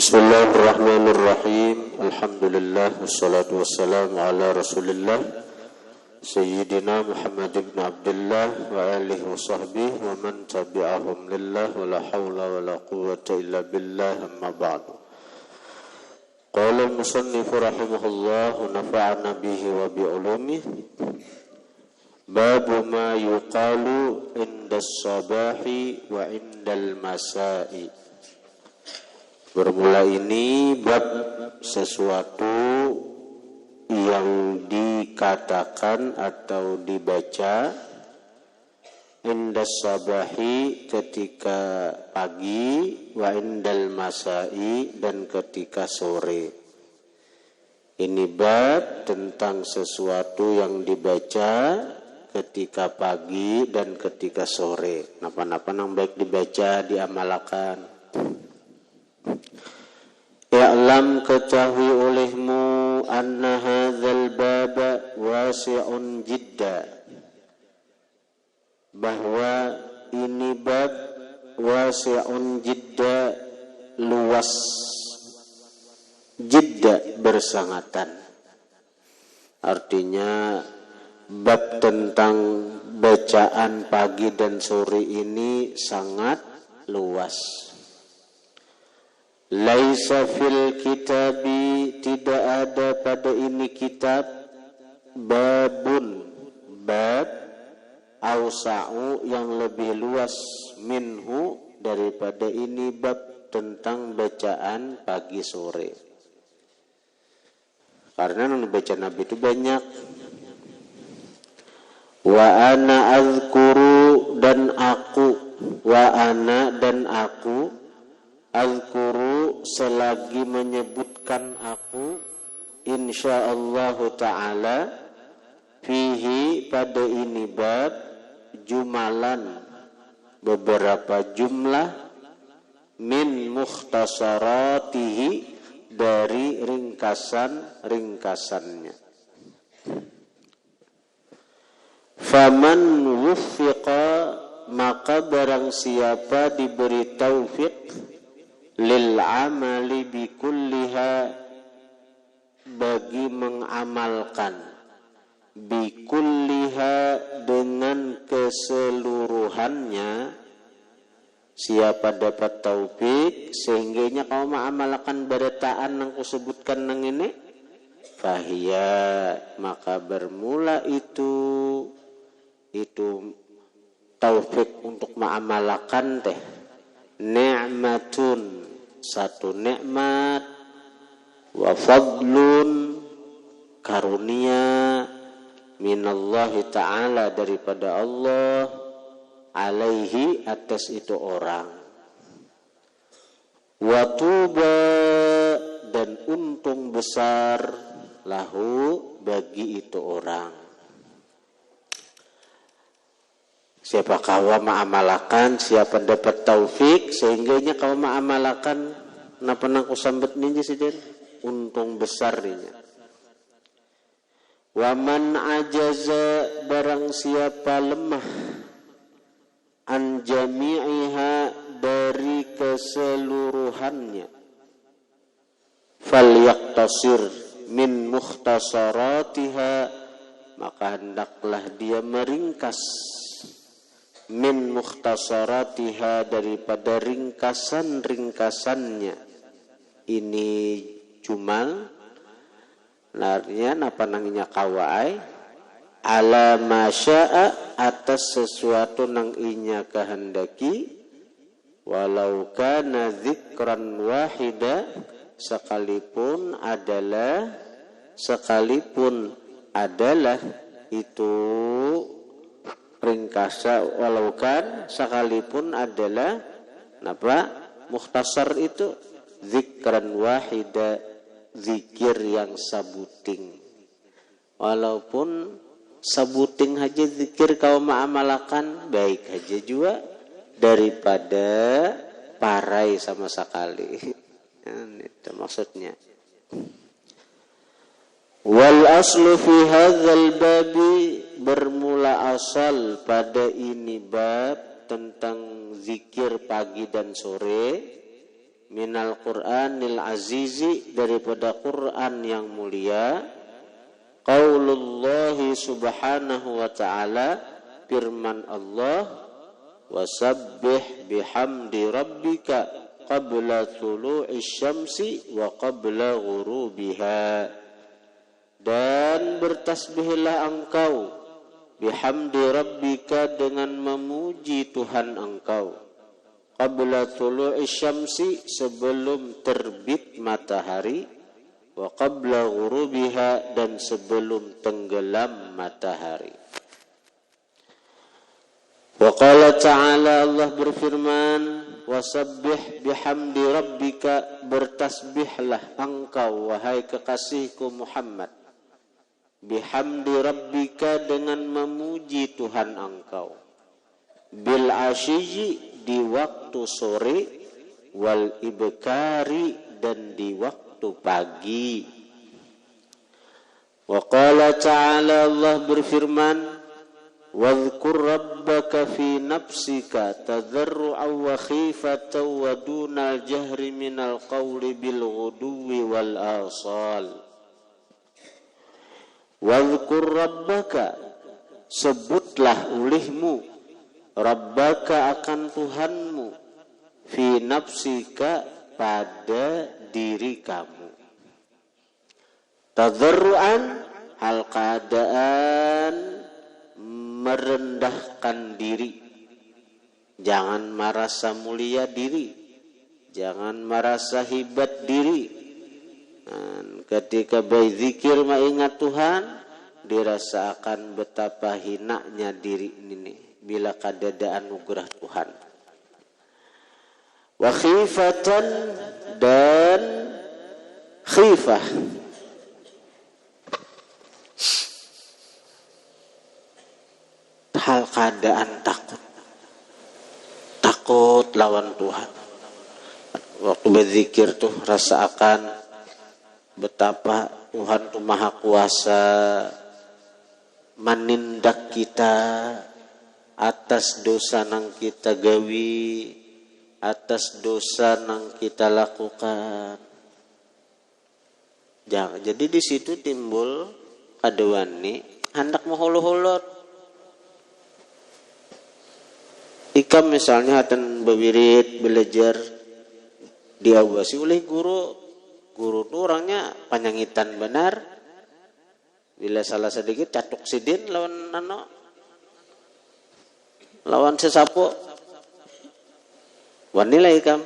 Bismillahirrahmanirrahim. Alhamdulillah wassalatu wassalamu ala Rasulillah Sayyidina Muhammad ibn Abdullah wa alihi wa sahbihi wa man tabi'ahum lillah wa la hawla wa la quwwata illa billah, amma ba'du. Qala al-musannif rahimahullah wa nafa'ana bihi wa bi'ulumihi. Babu ma yuqalu inda as-sabahi wa inda al-masa'i. Bermula ini bab sesuatu yang dikatakan atau dibaca indas sabahi ketika pagi, wa indal masai dan ketika sore. Ini bab tentang sesuatu yang dibaca ketika pagi dan ketika sore. Napa-napa yang baik dibaca, diamalkan. Ya'lam, ketahui olehmu, anna hadzal baba wasi'un jidda, bahwa ini bab wasi'un jidda, luas, jidda bersangatan. Artinya bab tentang bacaan pagi dan sore ini sangat luas. Laisa fil kitabi, tidak ada pada ini kitab, babun, bab, awsa'u yang lebih luas, minhu daripada ini bab tentang bacaan pagi sore. Karena yang dibaca Nabi itu banyak. Wa ana azkuru, dan aku, wa ana dan aku, azkuru selagi menyebutkan aku, insyaallah ta'ala, fihi pada ini bab, jumalan beberapa jumlah, min mukhtasaratihi dari ringkasan-ringkasannya. Faman wuffiqa, maka barang siapa diberi taufik, lil amali bikulliha, bagi mengamalkan, bikulliha dengan keseluruhannya. Siapa dapat taufik sehingganya kau mengamalkan barataan yang kusebutkan nang ini, fahiya, maka bermula itu taufik untuk mengamalkan teh, ni'matun, satu nikmat, wa fadlun, karunia, minallahi ta'ala, daripada Allah, alaihi, atas itu orang, wa tuba, dan untung besar, lahu, bagi itu orang. Siapa kau mengamalkan, siapa dapat taufik sehingganya kau mengamalkan, napa nang kusambet ninja sidin, untung besar ninya. Waman ajaza, barang siapa lemah, an jami'iha, dari keseluruhannya, falyaqtasir min mukhtasaratiha, maka hendaklah dia meringkas, min mukhtasaratiha, daripada ringkasan-ringkasannya. Ini jumal, artinya apa nangnya kawai, ala masya'a, atas sesuatu nang inya kehendaki, walau kana dzikran wahida, sekalipun adalah itu ringkasa, walau kan, sekalipun adalah apa, mukhtasar itu, zikran wahida, zikir yang sabuting, walaupun sabuting aja zikir kau mengamalkan, baik aja juga daripada parai sama sekali. Itu maksudnya. Wal aslu fi hadzal babi, bermula asal pada ini bab tentang zikir pagi dan sore, minal Qur'anil azizi, daripada Quran yang mulia, qaulullahi subhanahu wa ta'ala, firman Allah, wasabbih bihamdi rabbika qabla tulu'is syamsi wa qabla ghurubiha, dan bertasbihlah engkau bihamdi rabbika, dengan memuji Tuhan engkau, qabla tulu'is syamsi, sebelum terbit matahari, wa qabla ghurubiha, dan sebelum tenggelam matahari. Wa qala ta'ala, Allah berfirman, wasabbih bihamdi rabbika, bertasbihlah engkau wahai kekasihku Muhammad, bihamdi rabbika, dengan memuji Tuhan engkau, bil asyiji, di waktu sore, wal ibkari, dan di waktu pagi. Wa qala ta'ala, Allah berfirman, wadhkur rabbaka fi nafsika tadarru'an wa khifatan wa dunal jahri minal qawli bil ghuduwi wal asal. Wadhkur rabbaka, sebutlah ulihmu, rabbaka, akan Tuhanmu, fi nafsika, pada diri kamu, tadarru'an, hal keadaan merendahkan diri, jangan merasa mulia diri, jangan merasa hebat diri. Ketika berzikir mengingat Tuhan, dirasakan betapa hinanya diri ini bila kadada anugerah Tuhan. Wa khifatan, dan khifah, hal keadaan takut lawan Tuhan. Waktu berzikir tuh rasakan betapa Tuhan tuh maha kuasa menindak kita atas dosa nang kita gawi, atas dosa nang kita lakukan. Jangan, jadi di situ timbul kadewani hendak menghulu-hulur. Ikam misalnya akan berwirid, belajar, diawasi oleh guru. Guru itu orangnya panyangitan benar. Bila salah sedikit catuk sidin lawan sesapu. Wanila ikam.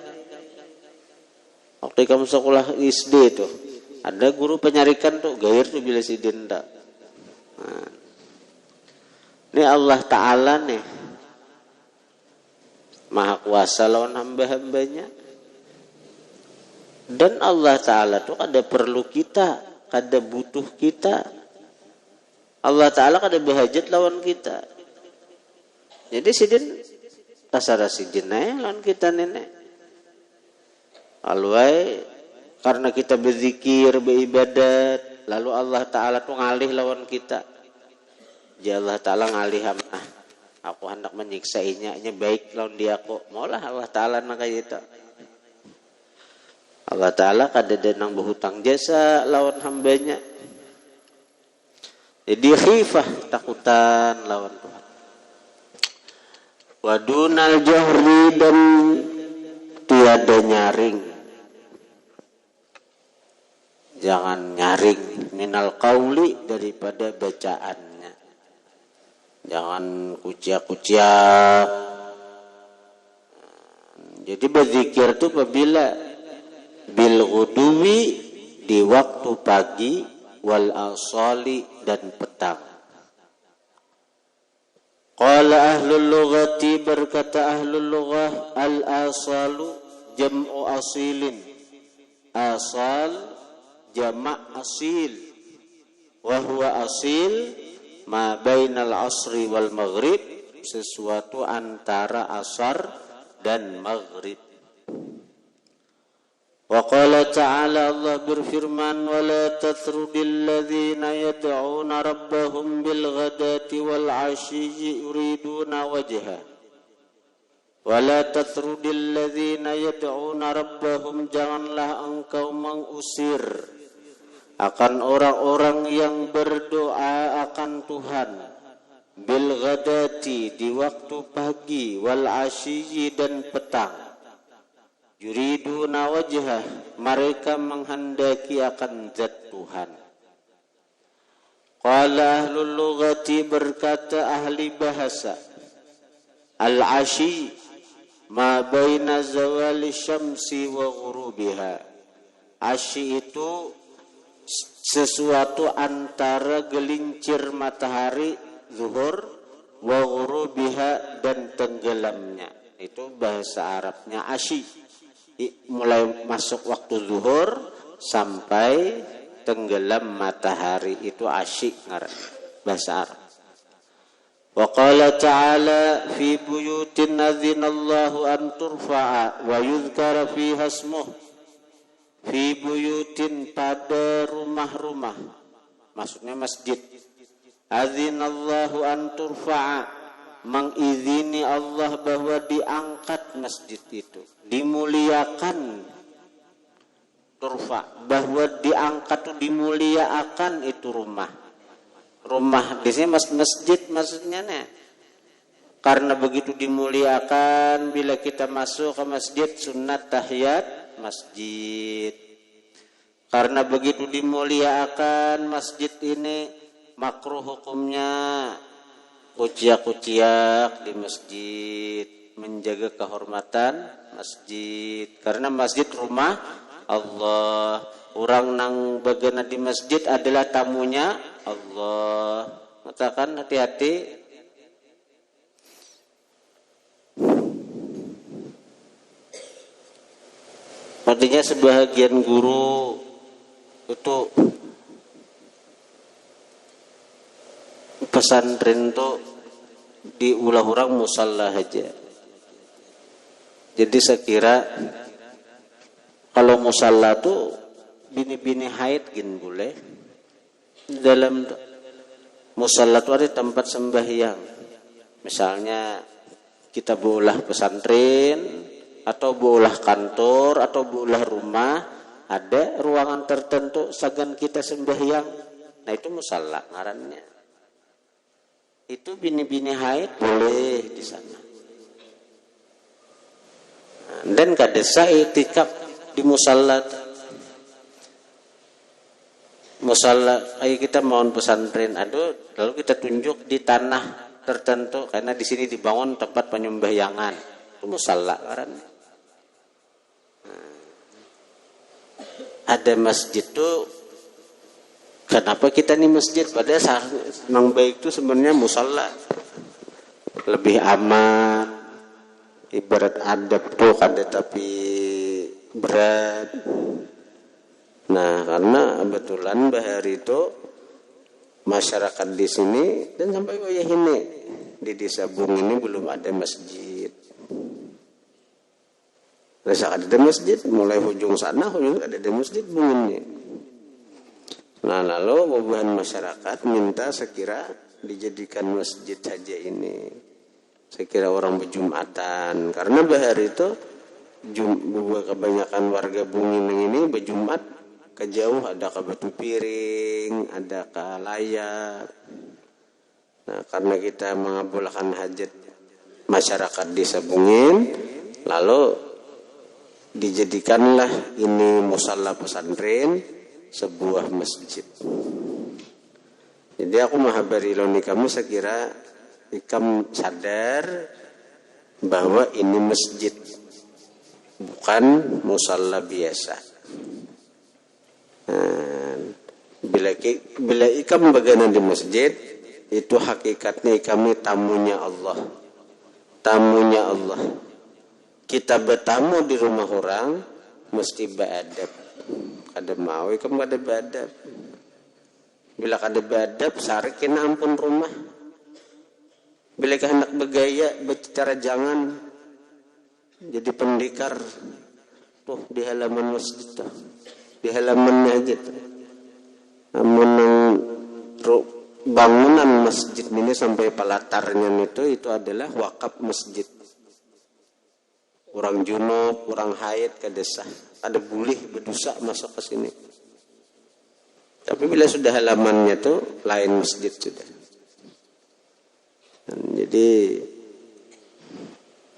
Waktu ikam sekolah SD itu, ada guru penyarikan tuh gair tuh bila sidin tak. Nah, ini Allah Ta'ala nih, maha kuasa lawan hamba-hambanya. Dan Allah Ta'ala tuh kada perlu kita, kada butuh kita. Allah Ta'ala kada berhajat lawan kita. Jadi sidin tasara sidin aja lawan kita nenek. Alwai karena kita berzikir, beribadat, lalu Allah Ta'ala tuh ngalih lawan kita. Jadi Allah Ta'ala ngalih hamah. Aku hendak menyiksainya, baik lawan dia kok. Maulah Allah Ta'ala nak kayak gitu. Allah Ta'ala kada denang berhutang jasa lawan hambanya. Jadi khifah, takutan lawan Tuhan. Wadunal jahri, dan tiada nyaring. Jangan nyaring minal qauli, daripada bacaan. Jangan kuciak-kuciak. Jadi berzikir itu apabila bil ghuduwi, di waktu pagi, wal asali, dan petang. Qala ahlul lughati, berkata ahlul lughah, al asalu jam'u asilin. Asal jamak asil. Wa huwa asil ma bainal asri wal maghrib, sesuatu antara asar dan maghrib. Wa qala ta'ala, Allah berfirman, wa la tatrudil ladzina yad'una rabbahum bil ghadati wal 'ashyi yuriduna wajha. Wala tatrudil ladzina yad'una rabbahum, janganlah engkau mengusir akan orang-orang yang berdoa akan Tuhan, bil ghadati, di waktu pagi, wal asyiyi, dan petang, yuriduna wajhah, mereka menghendaki akan zat Tuhan. Qala ahlul lughati, berkata ahli bahasa, al-asyi ma baina zawali syamsi wa ghurubiha. Asyi itu sesuatu antara gelincir matahari zuhur wa ghurubiha, dan tenggelamnya. Itu bahasa Arabnya asyi. Mulai masuk waktu zuhur sampai tenggelam matahari, itu asyi bahasa Arab. Wa qala ta'ala fi buyutin adzinallahu an turfa'a wa yuzkara fiha ismuh. Fi buyutin, pada rumah-rumah, maksudnya masjid. Adzinallahu an turfa'a, mengizini Allah bahwa diangkat masjid itu, dimuliakan. Turfa, bahwa diangkat, dimuliakan itu rumah. Rumah di sini masjid maksudnya nih. Karena begitu dimuliakan, bila kita masuk ke masjid sunat tahiyat masjid. Karena begitu dimuliakan masjid ini, makruh hukumnya kuciak-kuciak di masjid, menjaga kehormatan masjid. Karena masjid rumah Allah. Orang nang bagana di masjid adalah tamunya Allah. Katakan hati-hati. Artinya sebahagian guru itu pesantren tuh diulah orang musalla aja. Jadi saya kira kalau musalla tuh bini-bini haid gin boleh. Dalam musalla itu ada tempat sembahyang. Misalnya kita berulah pesantren atau berulah kantor atau berulah rumah, ada ruangan tertentu sagan kita sembahyang. Nah itu musalla ngarannya. Itu bini-bini haid boleh di sana. Dan kadesa itikaf di musalla. Musalla, ayo kita mohon pesantren, aduh, lalu kita tunjuk di tanah tertentu karena di sini dibangun tempat penyembahyangan, itu musalla karena ada masjid tuh. Kenapa kita nih masjid? Padahal yang baik itu sebenarnya musalla, lebih aman, ibarat adab tuh ada tapi berat. Nah, karena kebetulan bahari itu masyarakat di sini dan sampai wayah ini di desa Bung ini belum ada masjid. Nah, saat ada masjid, mulai hujung sana, hujung ada masjid Bung ini. Nah, lalu beban masyarakat minta sekira dijadikan masjid saja ini. Sekira orang berjumatan, karena bahari itu kebanyakan warga Bung ini berjumat. Kejauh, ada ke batu piring, ada ke layak. Nah, karena kita mengabulkan hajat masyarakat desa Bungin, lalu dijadikanlah ini musalla pesantren sebuah masjid. Jadi aku menghabari loni kamu, sekira ikam sadar bahwa ini masjid, bukan musalla biasa. Bila ikam bagana di masjid, itu hakikatnya kami tamunya Allah. Tamunya Allah. Kita bertamu di rumah orang mesti beradab. Kada mau ikam kada beradab. Bila kada beradab, sarikin ampun rumah. Bila hendak bergaya, berbicara jangan jadi pendekar tuh di halaman masjid tuh. Di halamannya aja tuh. Namun bangunan masjid ini sampai pelatarnya itu adalah wakaf masjid. orang junub, orang haid kadesah, ada boleh berdosa masuk ke sini. Tapi bila sudah halamannya tuh lain masjid sudah. Dan jadi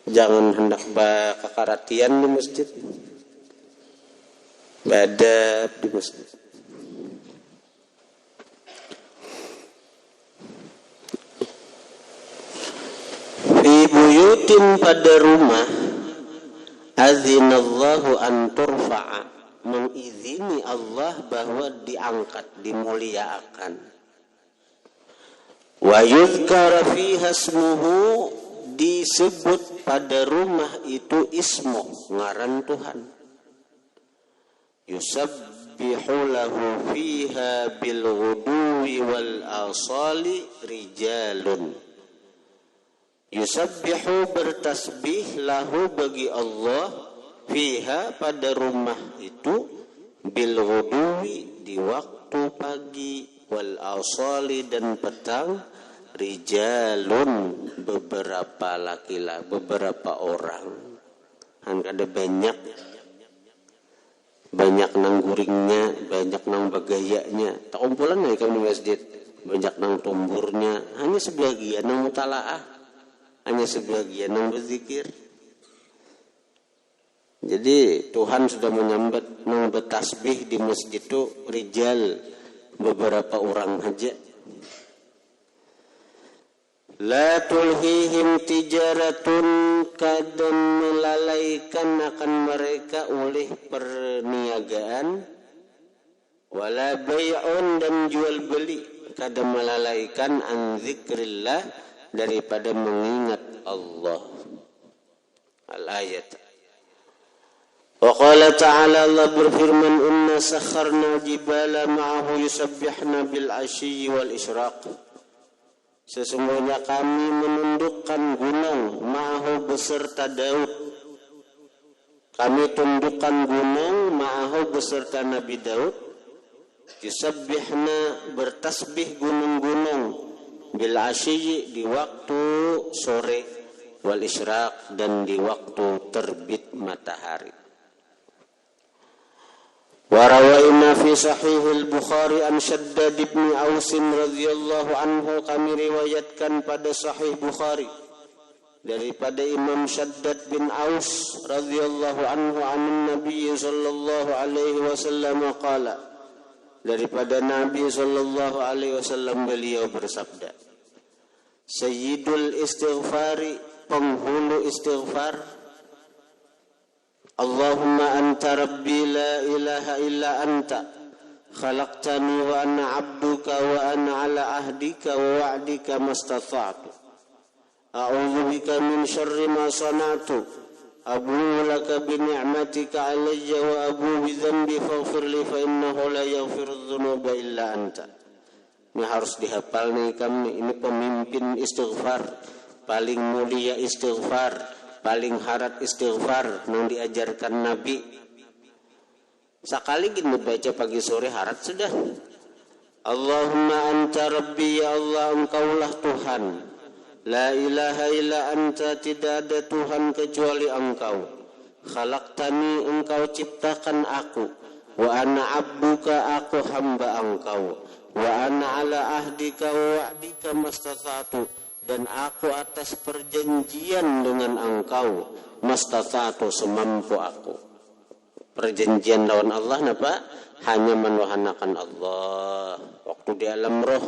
jangan hendak kekaratian di masjid, badab di masjid. Fi buyutin pada rumah, azinallahu an turfa'a, mengizini Allah bahwa diangkat, dimuliakan. Wa yuzkara fiha ismuhu, disebut pada rumah itu ismu, ngaran Tuhan. Yusabbihu lahu fiha bil ghuduwi wal asali rijalun. Yusabbihu bertasbih lahu bagi Allah fiha pada rumah itu bil ghuduwi di waktu pagi wal asali dan petang rijalun beberapa laki-laki, beberapa orang. Kan ada banyak nang guringnya, banyak nang bagayanya. Tak kumpulan nih kami di masjid, banyak nang tumburnya, hanya sebagian nang mutalaah, hanya sebagian nang berzikir. Jadi Tuhan sudah menyambat nang bertasbih di masjid itu rijal, beberapa orang aja. La tulhihim tijaratun, kadang melalaikan akan mereka oleh perniagaan, wala bay'un dan jual beli, kadang melalaikan an zikrillah daripada mengingat Allah. Al-ayat. Wa qala ta'ala, Allah berfirman, inna sakharna jibala ma'ahu yusabbihna bil ashyi wal isyraq. Sesungguhnya kami menundukkan gunung ma'ahu beserta Daud. Kami tundukkan gunung ma'ahu beserta Nabi Daud. Yusabbihna bertasbih gunung-gunung bil ashyi di waktu sore, wal isyraq dan di waktu terbit matahari. Warawaina fi sahih al-Bukhari an Shaddad bin Aus radhiyallahu anhu, kami riwayatkan pada sahih Bukhari daripada Imam Shaddad bin Aus radhiyallahu anhu an Nabi sallallahu alaihi wasallam qala, daripada Nabi sallallahu alaihi wasallam beliau bersabda, Sayyidul istighfari, penghulu istighfar, Allahumma anta rabbi la ilaha illa anta khalaqtani wa ana abduka wa ana ala ahdika wa wa'dika mastata'tu a'udzu bika min syarri ma sana'tu abu'u laka bi ni'matika alayya wa abu'u bi dhanbi faghfir li fa innahu la yaghfiru dzunuba illa anta. Ini harus dihafal nih kami, ini pemimpin istighfar, paling mulia istighfar, paling harat istighfar yang diajarkan Nabi. Sekali gini baca pagi sore harat sudah. Allahumma anta rabbi, ya Allah engkaulah Tuhan. La ilaha illa anta, tidak ada Tuhan kecuali engkau. Khalaqtani, engkau ciptakan aku. Wa ana abduka, aku hamba engkau. Wa ana ala ahdika wa wa'dika mastata'tu, dan aku atas perjanjian dengan engkau mastata'tu, semampu aku. Perjanjian lawan Allah napa? Hanya menuhanakan Allah waktu di alam roh.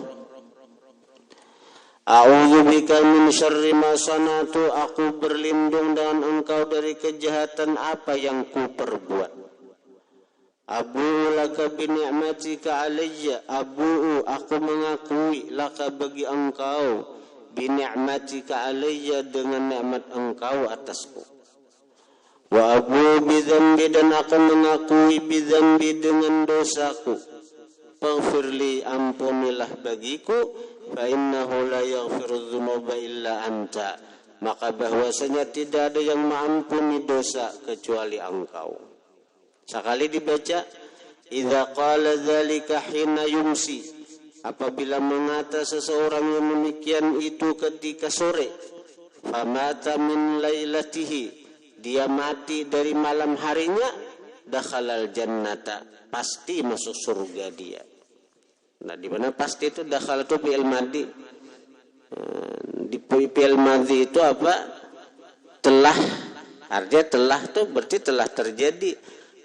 A'udzu bika min syarri ma sana'tu, aku berlindung dengan engkau dari kejahatan apa yang ku perbuat. Abu'u laka bi ni'matika alayya, abu'u aku mengakui, laka bagi engkau, bi ni'matika alayya dengan nikmat engkau atasku. Wa abu bi dzambi, dan aku mengakui bi dzambi dengan dosaku. Faghfirli, ampunilah bagiku, fa innahu la yaghfiru dzunuba illa anta, maka bahwasanya tidak ada yang mengampuni dosa kecuali engkau. Sekali dibaca, idza qala dzalika hina yumsi, apabila mengata seseorang yang demikian itu ketika sore, famata min lailatihi, dia mati dari malam harinya, dakhalal jannata, pasti masuk surga dia. Nah, di mana pasti itu dakhal itu fi'il madhi. Di fi'il madhi itu apa? Telah, artinya telah itu berarti telah terjadi.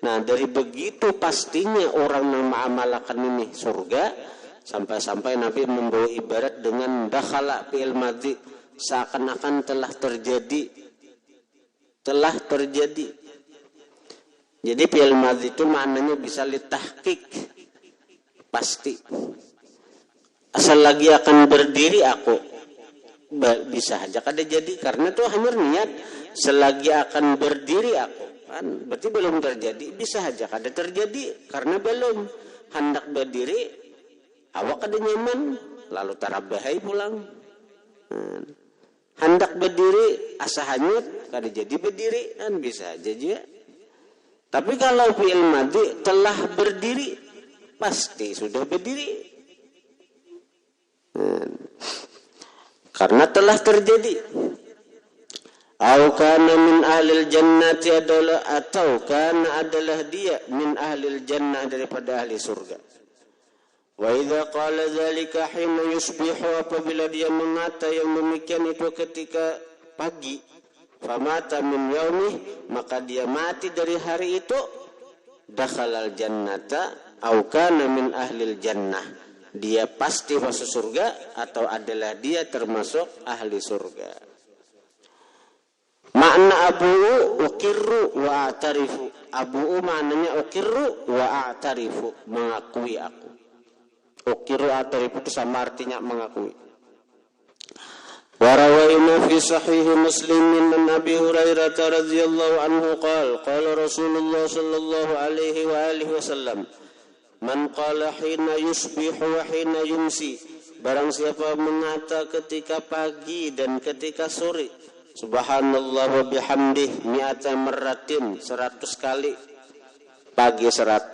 Nah, dari begitu pastinya orang yang mengamalkan ini surga, sampai-sampai Nabi membawa ibarat dengan dakhala fi'il madhi, seakan-akan telah terjadi. Jadi fi'il madhi itu maknanya bisa litahqiq, pasti. Asal lagi akan berdiri aku, bisa saja kada jadi, karena itu hanya niat. Selagi akan berdiri aku, kan berarti belum terjadi, bisa saja kada terjadi karena belum. Hendak berdiri, awak kada nyaman, lalu tarabahai pulang. Hendak berdiri, asa hanyut, kada jadi berdiri, kan bisa saja juga. Tapi kalau fi'il madhi telah berdiri, pasti sudah berdiri. Karena telah terjadi. Au kana min ahlil jannati adalah dia min ahlil jannah, daripada ahli surga. Wa idza qala dzalika hina yusbihu, apabila dia mengata yang demikian itu ketika pagi, famata min yaumih, maka dia mati dari hari itu, dakhalal jannata au kana min ahlil jannah, dia pasti masuk surga atau adalah dia termasuk ahli surga. Makna abu'u ukirru wa a'tarifu. Abu'u maknanya ukirru wa a'tarifu, mengakui aku. Ukirru a'tarifu itu sama artinya mengakui. Warawaina fi sahih Muslim min Abi Hurairah radhiyallahu anhu qala Rasulullah sallallahu alaihi wa alihi wasallam, man qala hina yusbihu wa hina yumsi, barang siapa mengata ketika pagi dan ketika sore, subhanallah wa bihamdih mi'ata marratin, 100 kali. Pagi 100,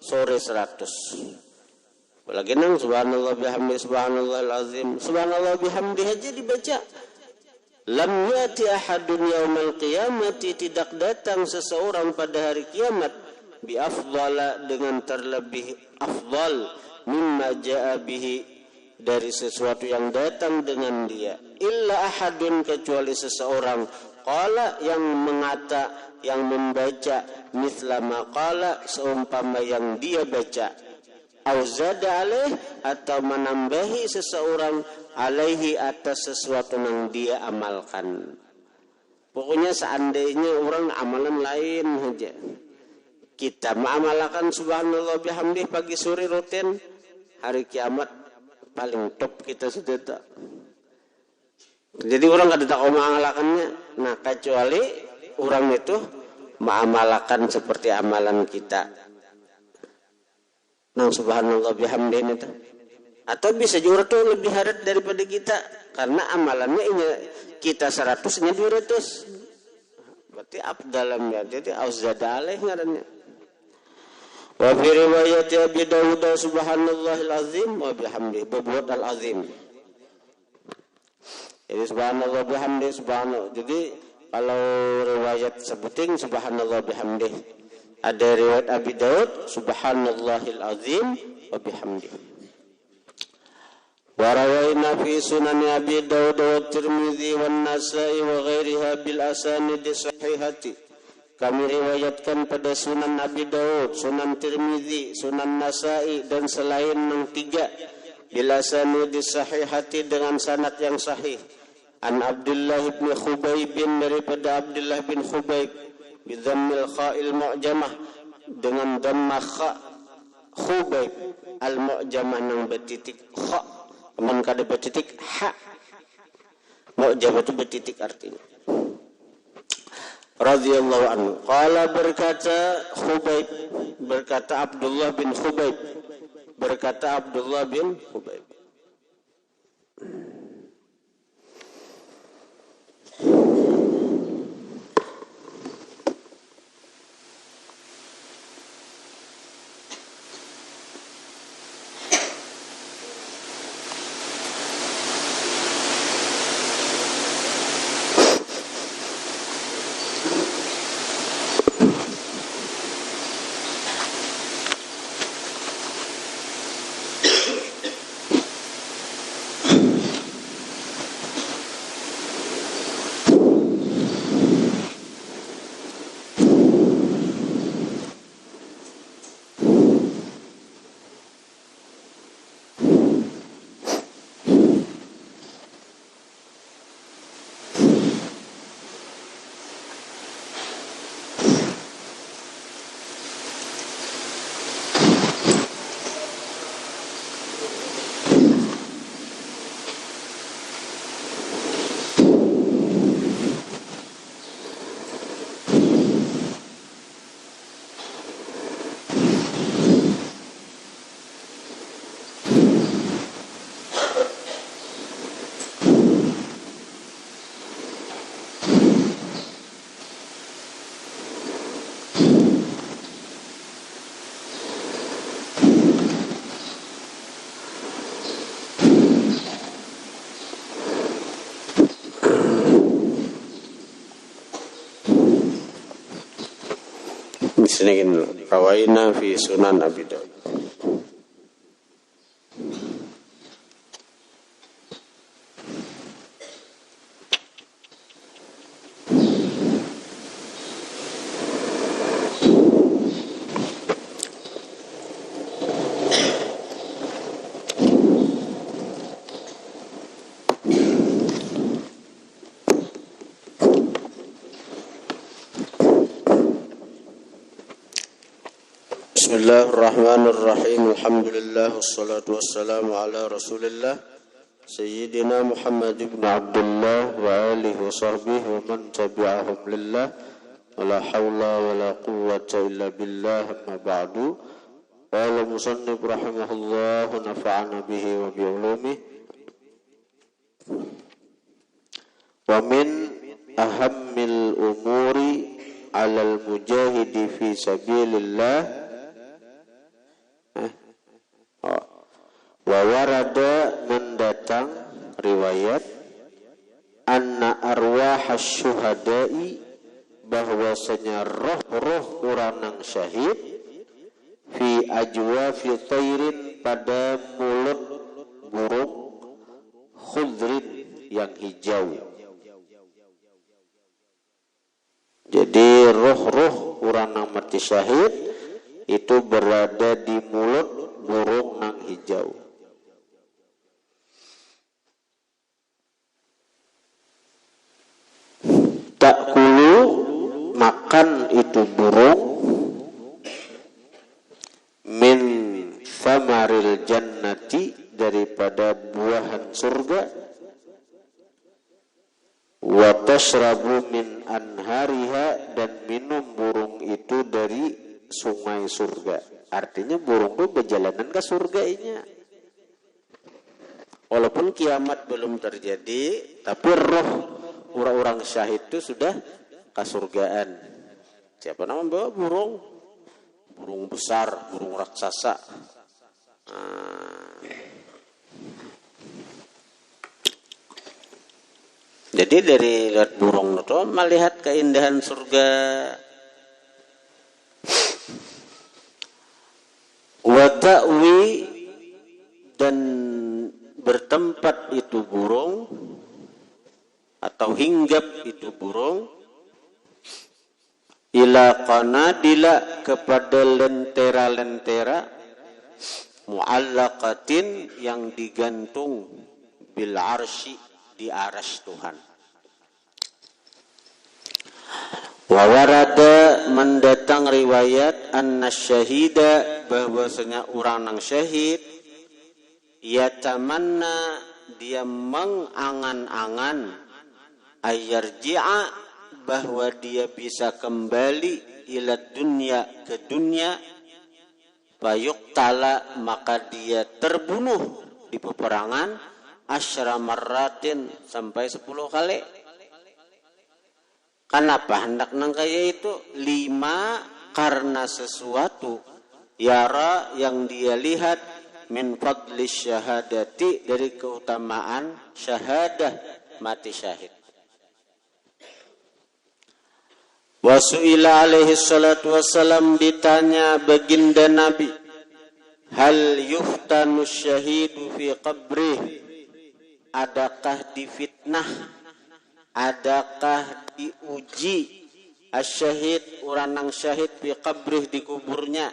sore 100. Lagi nang subhanallah bihamdih, subhanallahil azim, subhanallah bihamdih aja dibaca. Lam yati ahadun yaumal qiyamati, tidak datang seseorang pada hari kiamat, bi afdala, dengan terlebih afdal, mimma jaa bihi, dari sesuatu yang datang dengan dia, illa ahadun, kecuali seseorang, qala, yang mengata, yang membaca, mithla ma qala, seumpama yang dia baca, au zada alaih, atau menambahi seseorang, alaihi, atas sesuatu yang dia amalkan. Pokoknya seandainya orang amalan lain saja, kita mengamalkan subhanallah bihamdih pagi sore rutin, hari kiamat paling top kita sudah tak. Jadi orang kada tak mengamalkannya. Nah, kecuali orang itu mengamalkan seperti amalan kita. Nah, subhanallah bihamdih itu. Atau bisa juga tuh lebih harat daripada kita, karena amalannya ini kita 100-nya 200. Berarti afdalam ya. Jadi auzzada alaih ngarannya. Wa fi riwayat Abi Dawud subhanallahil azim wa bihamdihi, berbuat al-azim. Jadi subhanallah bihamdihi, subhanallah. Jadi kalau riwayat sebuting subhanallah bihamdihi. Ada riwayat Abi Dawud subhanallahil azim wa bihamdihi. Wa rawaina fi sunan Abi Dawud wa Tirmidzi wan Nasa'i wa ghairiha bil asanid sahihati. Kami riwayatkan pada Sunan Abi Daud, Sunan Tirmidzi, Sunan Nasa'i, dan selain yang 3, bila sanad sahihati, dengan sanad yang sahih. An Abdullah bin Khubayb, daripada Abdullah bin Khubayb, bidhammil kha'il mu'jamah, dengan dhammah kha, Khubayb al mu'jamah nang betitik kha, man kada betitik ha. Mu'jamah itu betitik artinya. Radhiyallahu anhu. Qala, berkata Khubayb, berkata Abdullah bin Khubayb, berkata Abdullah bin Khubayb, Sini rawaina fi Sunan Abi Dawud. Bismillahirrahmanirrahim. Alhamdulillah wassalatu wassalamu ala Rasulillah Sayyidina Muhammad ibn Abdullah wa alihi wa sahbihi wa man tabi'ahum lillah wa la hawla wa la quwwata illa billah amma ba'du. Qala musannif rahimahullah wa nafa'ana bihi wa bi ulumihi. Wa min ahammil umuri 'alal mujahidi fi sabilillah wa warada mendatang riwayat anna arwahasy syuhada'i bahwasanya roh-roh orang yang syahid fi ajwafi thairin pada mulut burung khudrin yang hijau. Jadi roh-roh orang yang mati syahid itu berada di mulut burung yang hijau. Ta'kulu makan itu burung min thamaril jannati daripada buahan surga, wa tashrabu min anhariha dan minum burung itu dari sungai surga. Artinya burung itu berjalanan ke surganya. Walaupun kiamat belum terjadi, tapi roh orang-orang syahid itu sudah kasurgaan. Siapa nama bawa burung? Burung besar, burung raksasa. Jadi dari lihat burung itu melihat keindahan surga. Wa ta'wi dan bertempat itu burung atau hinggap itu burung ila qanadila kepada lentera-lentera mu'allaqatin yang digantung bil arsy di arsy Tuhan. Wa warada mendatang riwayat anna syahida bahwasanya orang yang syahid yatamanna dia mengangan-angan ayarji'a bahwa dia bisa kembali ila dunya ke dunia fayuqtala maka dia terbunuh di peperangan asyra marratin sampai 10 kali. Kenapa hendak nang kaya itu? 5 karena sesuatu yara yang dia lihat min fadli syahadati dari keutamaan syahadah mati syahid. Wasu'ila alaihi salatu wassalam ditanya baginda Nabi, hal yuftanu syahidu fi qabrih, adakah difitnah, adakah diuji asyahid orang yang syahid fi qabrih di kuburnya,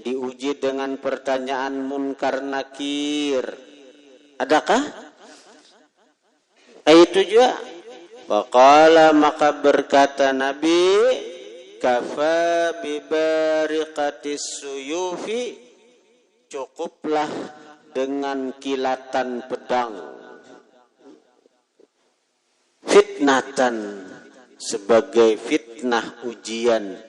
diuji dengan pertanyaan munkar nakir, adakah? Itu juga. Faqala maka berkata Nabi, kafa bibariqatis suyufi, cukuplah dengan kilatan pedang, fitnatan sebagai fitnah ujian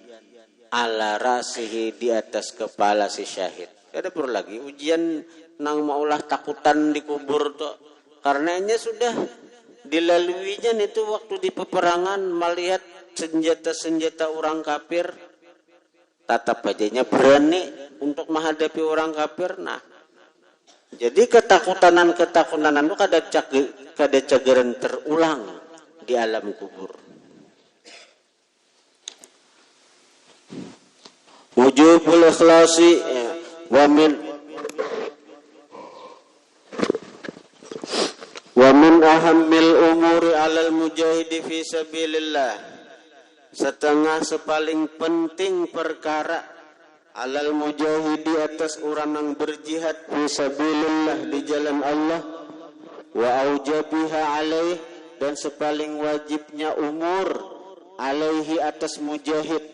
ala rasihi di atas kepala si syahid. Ada perlu lagi ujian nang maulah takutan di kubur tuh, karenanya sudah dilaluinya itu waktu di peperangan melihat senjata-senjata orang kafir, tatap wajahnya berani untuk menghadapi orang kafir. Nah, jadi ketakutan itu kada cagaran terulang di alam kubur. wujubul ikhlasi wa min ahammil umuri 'alal mujahidi fi sabilillah. Setengah sepaling penting perkara 'alal mujahidi atas orang yang berjihad fi sabilillah di jalan Allah, wa aujabiha alaih dan sepaling wajibnya umur alaihi atas mujahid,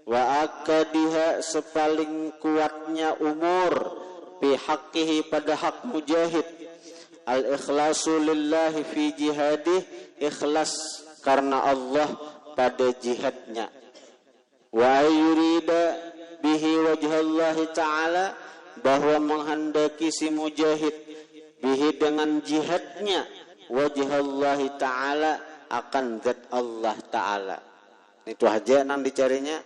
wa akadiha sepaling kuatnya umur bi haqqihi pada hak mujahid, al ikhlasu lillahi fi jihadih, ikhlas karena Allah pada jihadnya, wa yurida bihi wajhallahi ta'ala bahwa menghendaki si mujahid bihi dengan jihadnya wajhallahi ta'ala akan zat Allah ta'ala. Itu aja yang dicarinya.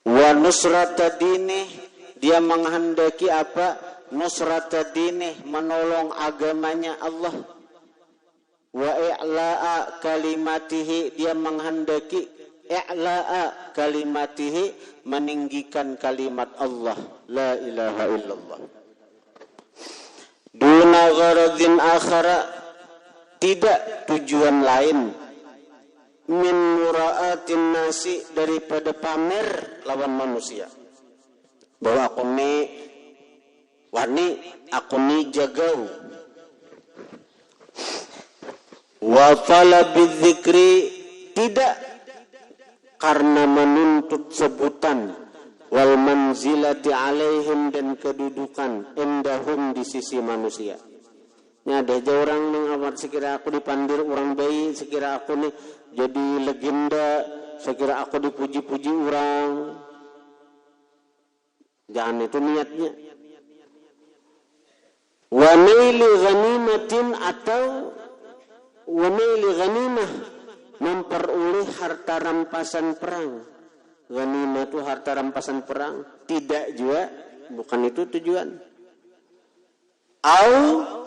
Wa nusrata dinih, dia menghendaki apa? Nusrata dinih, menolong agamanya Allah. Wa i'la'a kalimatihi, dia menghendaki i'la'a kalimatihi, meninggikan kalimat Allah, la ilaha illallah. Duna gharadin akhara, tidak tujuan lain, min mura'atin nasi, daripada pamer lawan manusia, bahwa aku ni wani, aku ni jagau. Wa talabiz zikri, tidak karena menuntut sebutan, wal manzilati alaihim, dan kedudukan indahum di sisi manusia. Ini ada aja orang nih amat sekira aku dipandir orang baik, sekira aku nih jadi legenda, sekira aku dipuji-puji orang. Jangan itu niatnya. Wa naili ghanimatin, atau wa naili ghanimah, memperoleh harta rampasan perang. Ghanimah itu harta rampasan perang, tidak juga, bukan itu tujuan. Au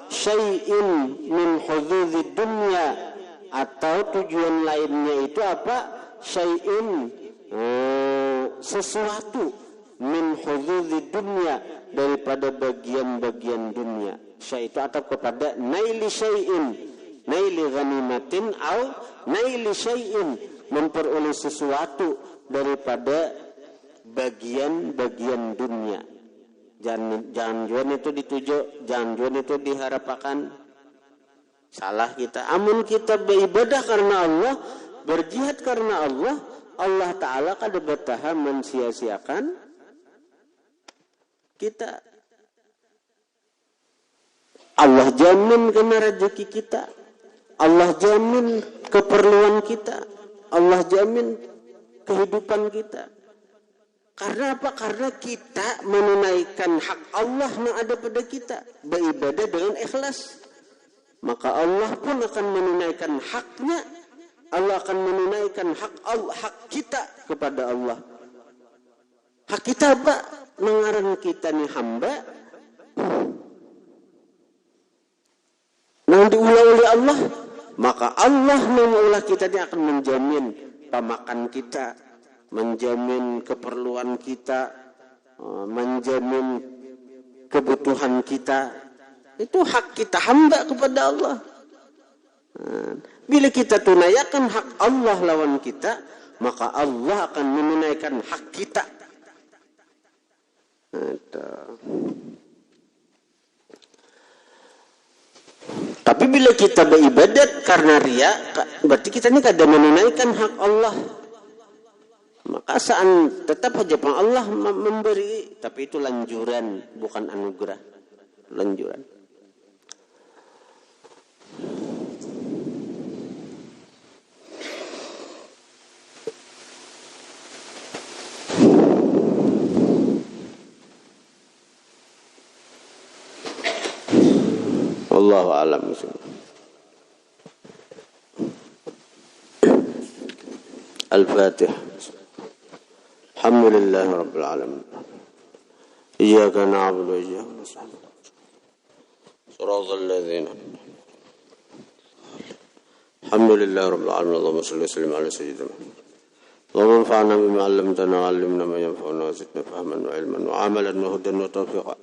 syai'in min hududid dunya, atau tujuan lainnya itu apa? Syai'in, sesuatu, min hududid dunya, daripada bagian-bagian dunia. Syai' itu atau kepada naili syai'in, naili ghanimatin, au naili syai'in, memperoleh sesuatu daripada bagian-bagian dunia. Jangan itu dituju, jangan itu diharapkan. Salah kita. Amun kita beribadah karena Allah, berjihad karena Allah, Allah Ta'ala kada bertahan mensia-siakan kita. Allah jamin kena rezeki kita, Allah jamin keperluan kita, Allah jamin kehidupan kita. Karena apa? Karena kita menunaikan hak Allah yang ada pada kita, beribadah dengan ikhlas. Maka Allah pun akan menunaikan haknya. Allah akan menunaikan hak Allah, hak kita kepada Allah. Hak kita apa? Mengaran kita ni hamba yang diulah oleh Allah, maka Allah mengulah kita, dia akan menjamin pemakan kita, menjamin keperluan kita, menjamin kebutuhan kita. Itu hak kita hamba kepada Allah. Bila kita tunaikan hak Allah lawan kita, maka Allah akan menunaikan hak kita. Tapi bila kita beribadat karena riya, berarti kita ini kada menunaikan hak Allah. Maka tetap aja Allah memberi, tapi itu lanjuran, bukan anugerah. Lanjuran. Wallahu a'lam. Al-Fatihah. Alhamdulillah Rabbil Alamin. Iyyaka na'budu wa iyyaka nasta'in. Shiratal ladzina. Alhamdulillah Rabbil Alamin. Allahumma shalli wa sallim ala sayyidina. وانفعنا بما علمتنا وعلمنا ما ينفعنا وزدنا فهما وعلما وعملا وهدى وتوفيقا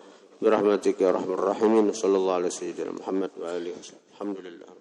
برحمتك يا ارحم الراحمين. صلى الله على سيدنا محمد وآله وسلم. الحمد لله.